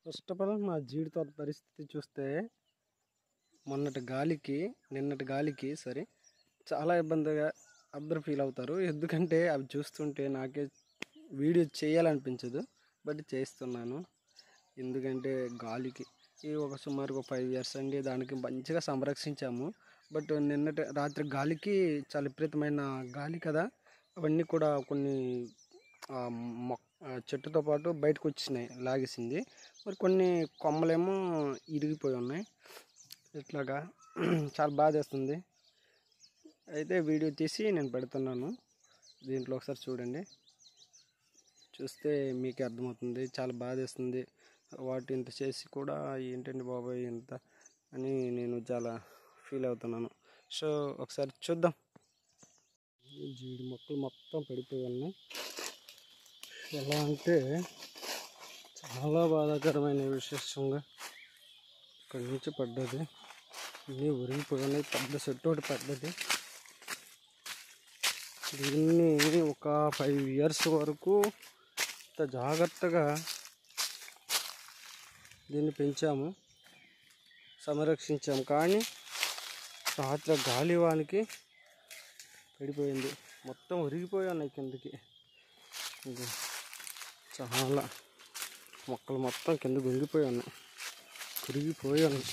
First of all మా జీడి తోట పరిస్థితి చూస్తే నిన్నటి గాలికి సరే చాలా ఇబ్బందిగా అందరూ ఫీల్ అవుతారు. ఎందుకంటే అవి చూస్తుంటే నాకే వీడియో చేయాలనిపించదు, బట్ చేస్తున్నాను. ఎందుకంటే గాలికి సుమారుగా 5 years అండి దానికి మంచిగా సంరక్షించాము. బట్ నిన్నటి రాత్రి గాలికి చాలా విపరీతమైన గాలి కదా, అవన్నీ కూడా కొన్ని చెట్టుతో పాటు బయటకు వచ్చినాయి, లాగేసింది. మరి కొన్ని కొమ్మలేమో ఇరిగిపోయి ఉన్నాయి. ఇట్లాగా చాలా బాధేస్తుంది. అయితే వీడియో తీసి నేను పెడుతున్నాను, దీంట్లో ఒకసారి చూడండి. చూస్తే మీకే అర్థమవుతుంది. చాలా బాధేస్తుంది. వాటి ఇంత చేసి కూడా ఏంటండి బాబాయ్ ఇంత అని నేను చాలా ఫీల్ అవుతున్నాను. సో ఒకసారి చూద్దాం. జీడి మొక్కలు మొత్తం పడిపోయి ఉన్నాయి. ఎలా అంటే చాలా బాధాకరమైన విశేషంగా ఇక్కడి నుంచి పడ్డది. ఇన్ని ఉరిగిపోయి ఉన్నాయి. పెద్ద చెట్టు ఒకటి పడ్డది. దీన్ని ఒక 5 years వరకు ఇంత జాగ్రత్తగా దీన్ని పెంచాము, సంరక్షించాము. కానీ రాత్రి గాలివానికి పడిపోయింది. మొత్తం ఉరిగిపోయి ఉన్నాయి కిందకి. చాలా మొక్కలు మొత్తం కింద గుంగిపోయి ఉన్నాయి, కురిగిపోయి ఉన్నాయి.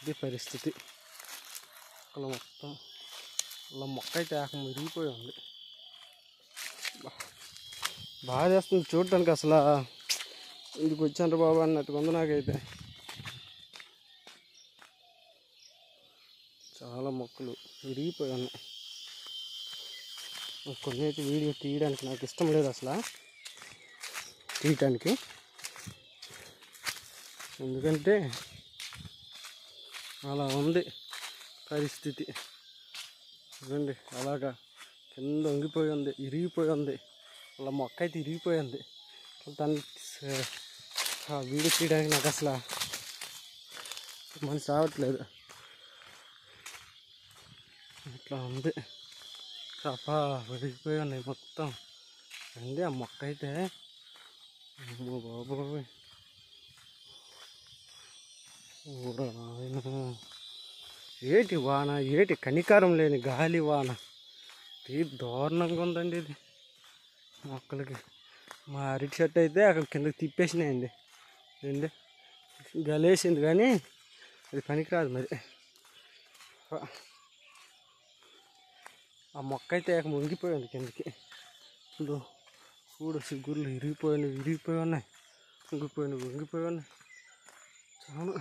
ఇది పరిస్థితి. మొక్కలు మొత్తం అలా మొక్క అయితే ఏకం విరిగిపోయి ఉంది. బాగా చేస్తుంది చూడటానికి. అసలు ఇందుకు వచ్చాను బాబా అన్నట్టుగా ఉంది నాకైతే. చాలా మొక్కలు విరిగిపోయి ఉన్నాయి. కొన్ని అయితే వీడియో తీయడానికి నాకు ఇష్టం లేదు అసలు తీయటానికి. ఎందుకంటే అలా ఉంది పరిస్థితి. చూడండి అలాగా కింద వంగిపోయి ఉంది, ఇరిగిపోయి ఉంది. అలా మొక్క అయితే ఇరిగిపోయింది. దాన్ని వీడియో తీయడానికి నాకు అసలు మనసు రావట్లేదు. ఇట్లా ఉంది. చపా విరిగిపోయి ఉన్నాయి మొత్తం అండి. ఆ మొక్క అయితే బాబోయ్ ఏటి వాన, ఏటి కనికారం లేని గాలి వాన. దారుణంగా ఉందండి ఇది మొక్కలకి. మా అరటి చెట్టు అయితే అక్కడ కిందకి తిప్పేసినాయండి. ఏంటి గలేసింది కానీ అది పనికిరాదు. మరి ఆ మొక్క అయితే వంగిపోయింది కిందకి. చూడు సిగ్గుర్లు విరిగిపోయి ఉన్నాయి, వంగిపోయి ఉన్నాయి. చాలా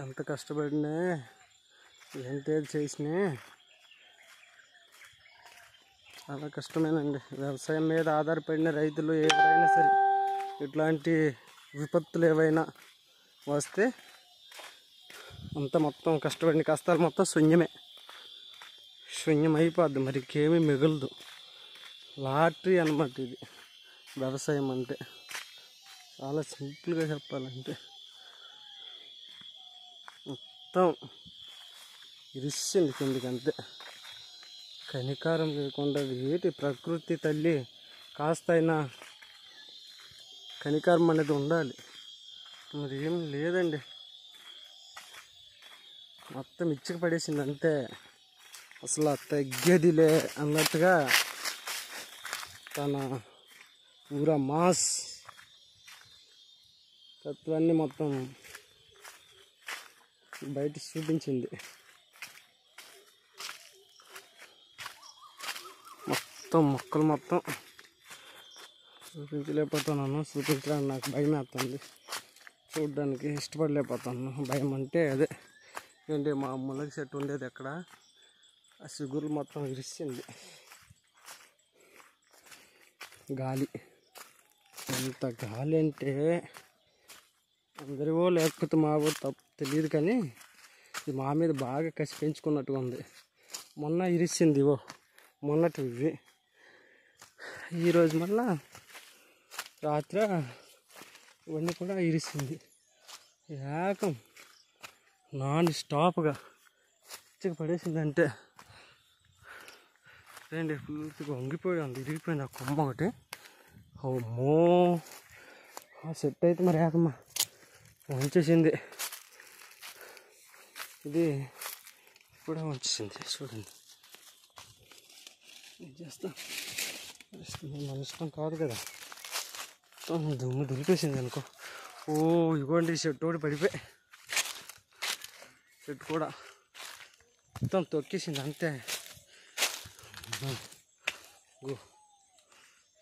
ఎంత కష్టపడినా ఎంత చేసినా చాలా కష్టమేనండి. వ్యవసాయం మీద ఆధారపడిన రైతులు ఎవరైనా సరే ఇట్లాంటి విపత్తులు ఏవైనా వస్తే మొత్తం కష్టపడిన కష్టాలు మొత్తం శూన్యం అయిపోద్ది. మరి ఇంకేమీ మిగలదు. లాటరీ అన్నమాట ఇది వ్యవసాయం అంటే. చాలా సింపుల్గా చెప్పాలంటే మొత్తం ఇరిసింది కిందికి అంతే. కనికారం లేకుండా ఏటి ప్రకృతి తల్లి కాస్త అయినా కనికారం అనేది ఉండాలి. మరి ఏం లేదండి, మొత్తం ఇచ్చిక పడేసింది అంతే. అసలు తగ్గేదిలే అన్నట్టుగా తన ఊర మాస్ తత్వాన్ని మొత్తం బయట చూపించింది. మొక్కలు మొత్తం చూపించలేకపోతున్నాను. చూపించడానికి నాకు భయం వేస్తుంది. చూడడానికి ఇష్టపడలేకపోతున్నాను. భయం అంటే అదే ఏంటి, మా మునగ చెట్టు ఉండేది ఎక్కడ, ఆ సిగురు మొత్తం విరిసింది. గాలి ఎంత గాలి అంటే అందరివో లేకపోతే మావో తప్పు తెలియదు, కానీ ఇది మా మీద బాగా కసి పెంచుకున్నట్టుగా ఉంది. మొన్న ఇరిసింది మొన్నటి ఇవి. ఈరోజు మళ్ళా రాత్రి ఇవన్నీ కూడా ఇరిసింది. ఏకం నాన్ స్టాప్గా చిక్క పడేసిందంటే రండి, పూర్తిగా వంగిపోయి ఉంది, ఇరిగిపోయింది ఆ కొమ్మ ఒకటి. అమ్మో ఆ సెట్ అయితే మరి ఏకమ్మా వంచేసింది. ఇది కూడా వంచేసింది చూడండి. ఏం చేస్తా, మన ఇష్టం కాదు కదా. దుమ్ము దులిపేసింది అనుకో. ఇగోండి చెట్టు ఒకటి పడిపోయి, చెట్టు కూడా మొత్తం తొక్కేసింది అంతే.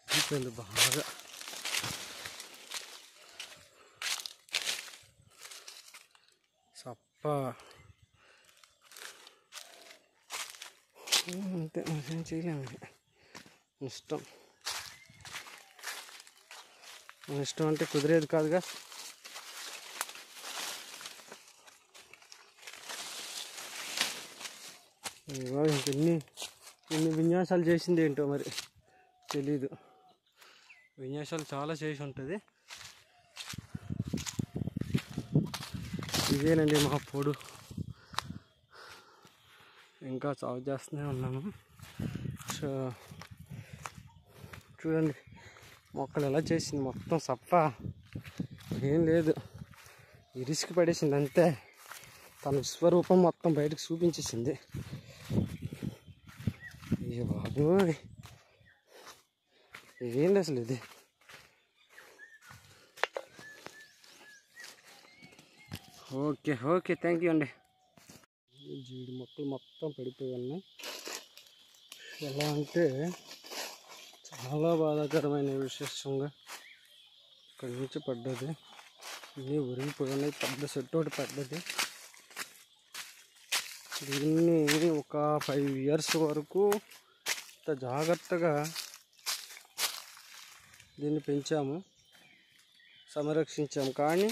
అయిపోయింది బాగా. సప్ప అంతే, ఏం చేయలేము. ఇష్టం మన ఇష్టం అంటే కుదిరేది కాదుగా. ఇంకెన్ని విన్యాసాలు చేసింది ఏంటో మరి తెలీదు. విన్యాసాలు చాలా చేసి ఉంటుంది. ఇదేనండి మా పొడు. ఇంకా సాగు చేస్తూనే ఉన్నాము. సో చూడండి మొక్కలు ఎలా చేసింది, మొత్తం సప్ప ఏం లేదు, ఇరిసికి పడేసింది అంతే. తన విశ్వరూపం మొత్తం బయటకు చూపించేసింది. అయ్యో బాబోయ్, ఏంటి అసలు ఇది. ఓకే థ్యాంక్ యూ అండి. జీడి మొక్కలు మొత్తం పడిపోయి ఉన్నాయి. ఎలా అంటే చాలా బాధాకరమైన విశేషంగా ఇక్కడి నుంచి పడ్డది. ఇన్ని ఉరిగిపోయి ఉన్నాయి. పెద్ద చెట్టు ఒకటి పడ్డది. దీన్ని ఒక 5 years వరకు ఇంత జాగ్రత్తగా దీన్ని పెంచాము, సంరక్షించాము. కానీ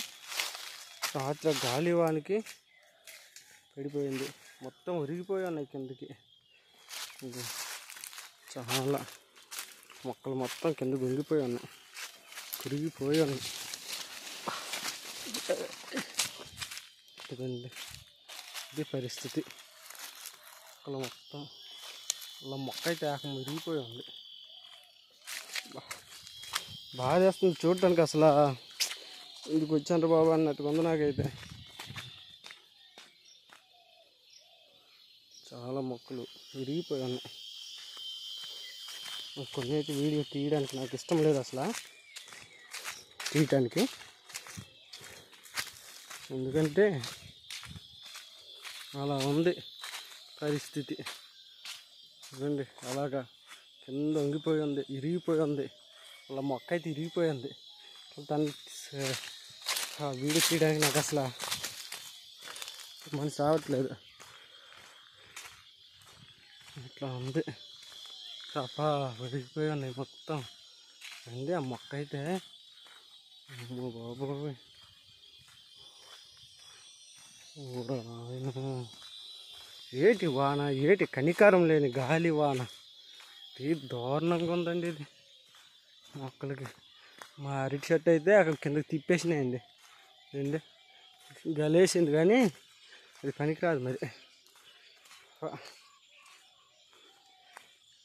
రాత్రి గాలివానికి పడిపోయింది. మొత్తం ఉరిగిపోయి ఉన్నాయి కిందకి. చాలా మొక్కలు మొత్తం కింద గుంగిపోయి ఉన్నాయి, కురిగిపోయి ఉన్నాయి. ఇది పరిస్థితి. మొక్కలు మొత్తం అలా మొక్క అయితే ఏకంగా విరిగిపోయి ఉంది. బాగా చేస్తుంది చూడటానికి. అసలు ఇందుకు వచ్చాను బాబా అన్నట్టుగా ఉంది నాకైతే. చాలా మొక్కలు విరిగిపోయి ఉన్నాయి. కొన్ని అయితే వీడియో తీయడానికి నాకు ఇష్టం లేదు అసలు, తీయటానికి. ఎందుకంటే అలా ఉంది పరిస్థితి. చూడండి అలాగా కింద వంగిపోయి ఉంది, ఇరిగిపోయి ఉంది. అలా మొక్క అయితే ఇరిగిపోయింది. దాన్ని వీడియో తీయడానికి నాకు అసలు మనసు రావట్లేదు. ఇట్లా ఉంది, చపా విరిగిపోయి ఉన్నాయి మొత్తం. అండి ఆ మొక్క అయితే అమ్మో బాబోయ్, ఏటి వాన, ఏటి కనికారం లేని గాలి వాన. ఇది దారుణంగా ఉందండి ఇది మొక్కలకి. మా అరటి చెట్టు అయితే అక్కడ కిందకి తిప్పేసినాయండి. ఏంటి గలేసింది కానీ అది పనికిరాదు మరి.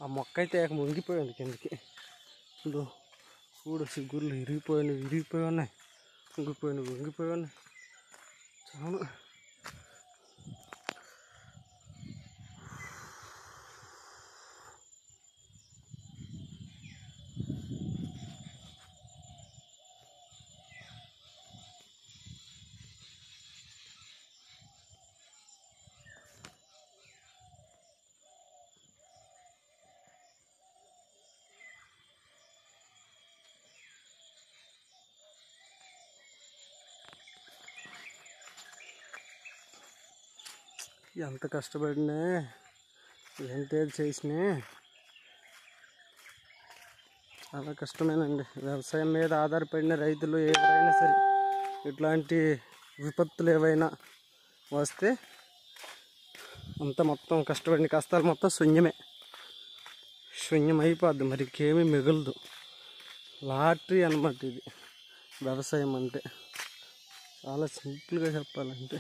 ఆ మొక్క అయితే వంగిపోయింది కిందకి. చూడు సిగ్గుర్లు విరిగిపోయి ఉన్నాయి, వంగిపోయి ఉన్నాయి చాలా. ఎంత కష్టపడినా ఎంత చేసినా చాలా కష్టమేనండి. వ్యవసాయం మీద ఆధారపడిన రైతులు ఎవరైనా సరే ఇట్లాంటి విపత్తులు ఏవైనా వస్తే అంతా మొత్తం కష్టపడిన కష్టాలు మొత్తం శూన్యం అయిపోద్ది. మరి ఇంకేమీ మిగలదు. లాటరీ అన్నమాట ఇది వ్యవసాయం అంటే. చాలా సింపుల్గా చెప్పాలంటే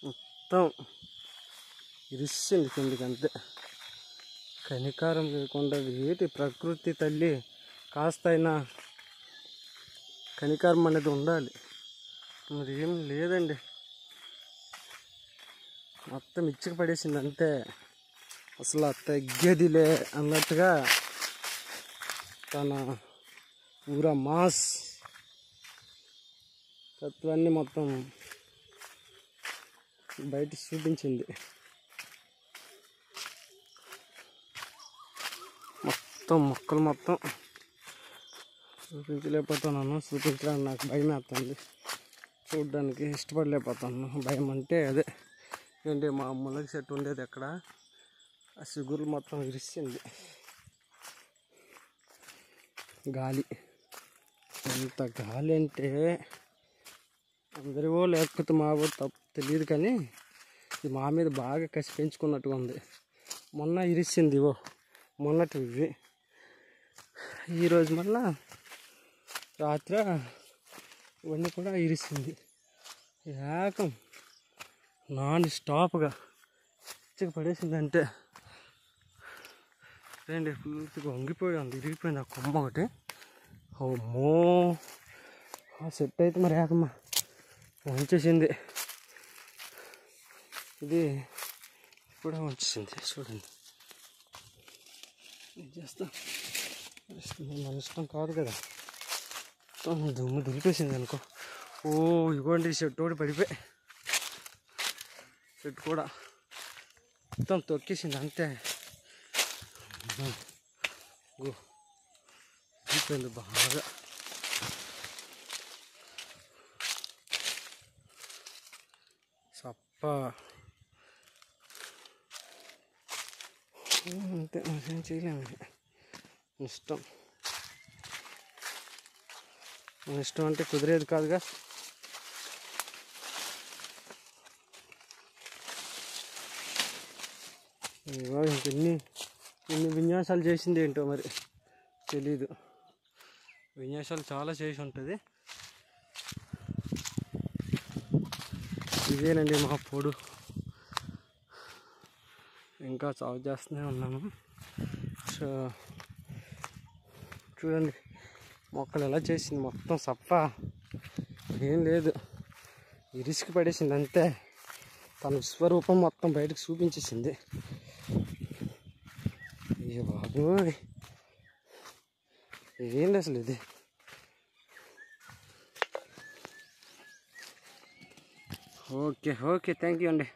మొత్తం ఇరిసింది కిందికి అంతే. కనికారం లేకుండా ఏటి ప్రకృతి తల్లి కాస్తైనా కనికారం అనేది ఉండాలి. మరి ఏం లేదండి, మొత్తం ఇచ్చికి పడేసింది అంతే. అసలు తగ్గేదిలే అన్నట్టుగా తన ఊర మాస్ తత్వాన్ని మొత్తం బయట చూపించింది. మొత్తం మొక్కలు మొత్తం చూపించలేకపోతున్నాను. చూపించడానికి నాకు భయం వేస్తుంది. చూడడానికి ఇష్టపడలేకపోతున్నాను. భయం అంటే అదే ఏంటి, మా మునగ చెట్టు ఉండేది ఎక్కడ, ఆ చిగురు మొత్తం విరిసింది. గాలి ఎంత గాలి అంటే అందరివో లేకపోతే మావో తప్పు తెలియదు, కానీ ఇది మా మీద బాగా కసి పెంచుకున్నట్టుగా ఉంది. మొన్న ఇరిసింది మొన్నటి ఇవి. ఈరోజు మళ్ళా రాత్రి ఇవన్నీ కూడా ఇరిసింది. ఏకం నాన్ స్టాప్గా ఇచ్చికి పడేసిందంటే ఏంటి, పూర్తిగా వంగిపోయింది, ఇరిగిపోయింది ఆ కొమ్మ ఒకటి. అమ్మో, ఆ సెట్ అయితే మరి ఏకమ్మ వంచేసింది. ఇది కూడా వంచేసింది. చూడండి, చేస్తా మన ఇష్టం కాదు కదా. దుమ్ము దులిపేసింది అనుకో. ఇదిగోండి చెట్టు కూడా పడిపోయి, చెట్టు కూడా మొత్తం తొక్కేసింది అంతే. అయిపోయింది బాగా. సప్ప అంతే, ఏం చేయలేము. మన ఇష్టం అంటే కుదిరేది కాదుగా. ఇంకెన్ని విన్యాసాలు చేసింది ఏంటో మరి తెలీదు. విన్యాసాలు చాలా చేసి ఉంటుంది. ఇదేనండి మా పొడు. ఇంకా సాగు చేస్తూనే ఉన్నాను. సో చూడండి మొక్కలు ఎలా చేసింది. మొత్తం సప్ప ఏం లేదు, ఇరిసికి పడేసింది అంతే. తన విశ్వరూపం మొత్తం బయటకు చూపించేసింది. అయ్యో బాబోయ్, ఏంటి అసలు ఇది. ఓకే థ్యాంక్ యూ అండి.